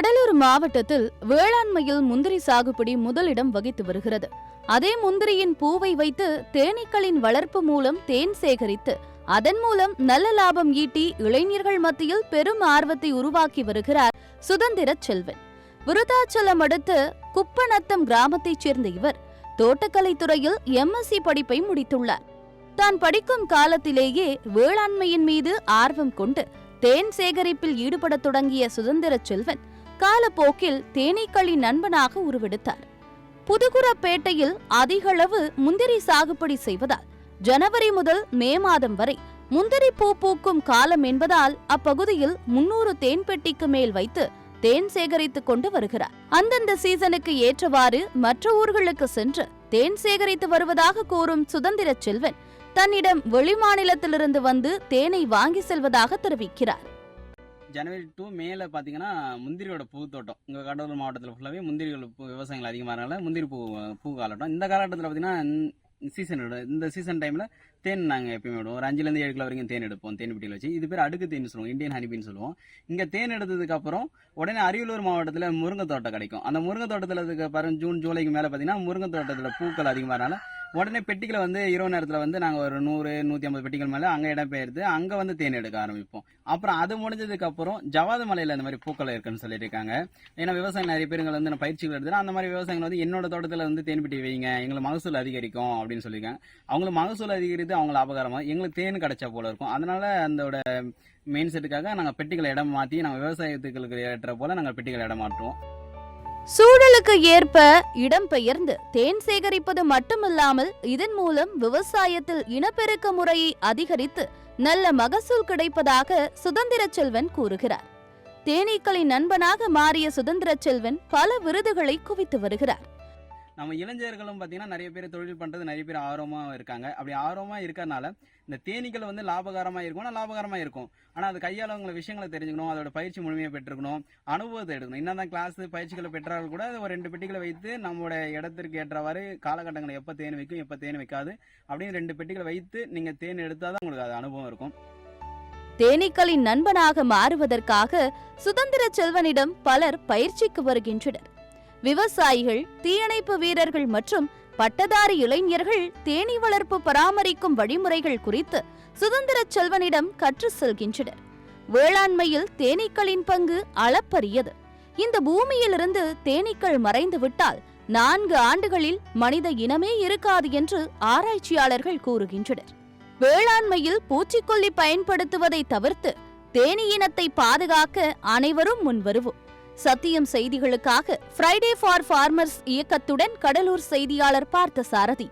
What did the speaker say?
கடலூர் மாவட்டத்தில் வேளாண்மையில் முந்திரி சாகுபடி முதலிடம் வகித்து வருகிறது. அதே முந்திரியின் பூவை வைத்து தேனீக்களின் வளர்ப்பு மூலம் தேன் சேகரித்து அதன் மூலம் நல்ல லாபம் ஈட்டி இளைஞர்கள் மத்தியில் பெரும் ஆர்வத்தை உருவாக்கி வருகிறார் சுதந்திர செல்வன். விருதாச்சலம் அடுத்த குப்பநத்தம் கிராமத்தைச் சேர்ந்த இவர் தோட்டக்கலை துறையில் MSc படிப்பை முடித்துள்ளார். தான் படிக்கும் காலத்திலேயே வேளாண்மையின் மீது ஆர்வம் கொண்டு தேன் சேகரிப்பில் ஈடுபடத் தொடங்கிய சுதந்திர செல்வன் காலப்போக்கில் தேனீக்களின் நண்பனாக உருவெடுத்தார். புதுகுரப்பேட்டையில் அதிகளவு முந்திரி சாகுபடி செய்வதால் ஜனவரி முதல் மே மாதம் வரை முந்திரி பூ பூக்கும் காலம் என்பதால் அப்பகுதியில் 300 தேன் பெட்டிக்கு மேல் வைத்து தேன் சேகரித்துக் கொண்டு வருகிறார். அந்தந்த சீசனுக்கு ஏற்றவாறு மற்ற ஊர்களுக்கு சென்று தேன் சேகரித்து வருவதாக கூறும் சுதந்திர செல்வன் தன்னிடம் வெளிமாநிலத்திலிருந்து வந்து தேனை வாங்கி செல்வதாக தெரிவிக்கிறார். ஜனவரி டு மேல பாத்தீங்கன்னா முந்திரியோட பூ தோட்டம் இங்க கடலூர் மாவட்டத்தில் ஃபுல்லாவே முந்திரிகள் விவசாயங்கள் அதிகமாகறதுனால முந்திரி பூ காலட்டம். இந்த காலகட்டத்தில் பாத்தீங்கன்னா இந்த சீசன் டைம்ல தேன் நாங்கள் எப்பயுமே விடுவோம். ஒரு 5 to 7 கிலோ வரைக்கும் தேன் எடுப்போம் தேன் பெட்டியில் வச்சு. இது பேர் அடுக்கு தேன் சொல்லுவோம், இந்தியன் ஹனிபின்னு சொல்லுவோம். இங்கே தேன் எடுத்ததுக்கு அப்புறம் உடனே அரியலூர் மாவட்டத்தில் முருங்கை தோட்டம் கிடைக்கும். அந்த முருங்கை தோட்டத்தில் பாருங்க ஜூன் ஜூலைக்கு மேலே பார்த்தீங்கன்னா முருங்கை தோட்டத்தில் பூக்கள் அதிகமாகறனால உடனே பெட்டிகளை இரவு நேரத்தில் நாங்கள் ஒரு 100-150 பெட்டிகள் மேலே அங்கே இடம் பெயர்த்து அங்கே தேன் எடுக்க ஆரம்பிப்போம். அப்புறம் அது முடிஞ்சதுக்கு அப்புறம் ஜவாது மலையில் அந்த மாதிரி பூக்கள் இருக்குன்னு சொல்லிட்டு இருக்காங்க. ஏன்னா விவசாயம் நிறைய பேருங்கள் பயிற்சிகள் எடுத்துனா அந்த மாதிரி விவசாயிகள் என்னோட தோட்டத்தில் தேன் பெட்டி வைங்க, எங்களுக்கு மகசூல் அதிகரிக்கும் அப்படின்னு சொல்லியிருக்காங்க. அவங்களுக்கு மகசூல் அதிகரித்து அவங்க லாபகரமாக எங்களுக்கு தேன் கிடைச்சா போல இருக்கும். அதனால அதோட மெயின் செட்டுக்காக நாங்கள் பெட்டிகளை இடம் மாற்றி நாங்கள் விவசாயத்துக்களுக்கு ஏற்ற போல நாங்கள் பெட்டிகளை இடம் மாற்றுவோம். சூழலுக்கு ஏற்ப இடம்பெயர்ந்து தேன் சேகரிப்பது மட்டுமில்லாமல் இதன் மூலம் விவசாயத்தில் இனப்பெருக்க முறையை அதிகரித்து நல்ல மகசூல் கிடைப்பதாக சுதந்திர செல்வன் கூறுகிறார். தேனீக்களின் நண்பனாக மாறிய சுதந்திர செல்வன் பல விருதுகளை குவித்து வருகிறார். நம்ம இளைஞர்களும் பார்த்தீங்கன்னா நிறைய பேர் தொழில் பண்ணுறது நிறைய பேர் ஆர்வமாக இருக்காங்க. அப்படி ஆர்வமாக இருக்கிறதுனால இந்த தேனீக்கள் லாபகரமாக இருக்கும்னா லாபகரமாக இருக்கும். ஆனால் அது கையாளவங்களை விஷயங்களை தெரிஞ்சுக்கணும், அதோட பயிற்சி முழுமையாக பெற்றுக்கணும், அனுபவத்தை எடுக்கணும். என்னதான் கிளாஸ் பயிற்சிகளை பெற்றாலும் கூட ஒரு 2 பெட்டிகளை வைத்து நம்மளோட இடத்திற்கு ஏற்றவாறு காலகட்டங்களை எப்போ தேன் வைக்கும் எப்போ தேன் வைக்காது அப்படின்னு 2 பெட்டிகளை வைத்து நீங்கள் தேன் எடுத்தாதான் உங்களுக்கு அது அனுபவம் இருக்கும். தேனீக்களின் நண்பனாக மாறுவதற்காக சுதந்திர செல்வனிடம் பலர் பயிற்சிக்கு வருகின்றனர். விவசாயிகள், தீயணைப்பு வீரர்கள் மற்றும் பட்டதாரி இளைஞர்கள் தேனீ வளர்ப்பு பராமரிக்கும் வழிமுறைகள் குறித்து சுதந்திர செல்வனிடம் கற்று செல்கின்றனர். வேளாண்மையில் தேனீக்களின் பங்கு அளப்பரியது. இந்த பூமியிலிருந்து தேனீக்கள் மறைந்துவிட்டால் 4 ஆண்டுகளில் மனித இனமே இருக்காது என்று ஆராய்ச்சியாளர்கள் கூறுகின்றனர். வேளாண்மையில் பூச்சிக்கொல்லி பயன்படுத்துவதை தவிர்த்து தேனீ இனத்தை பாதுகாக்க அனைவரும் முன்வருவோம். சத்தியம் செய்திகளுக்காக ஃப்ரைடே ஃபார் ஃபார்மர்ஸ் இயக்கத்துடன் கடலூர் செய்தியாளர் பார்த்தசாரதி.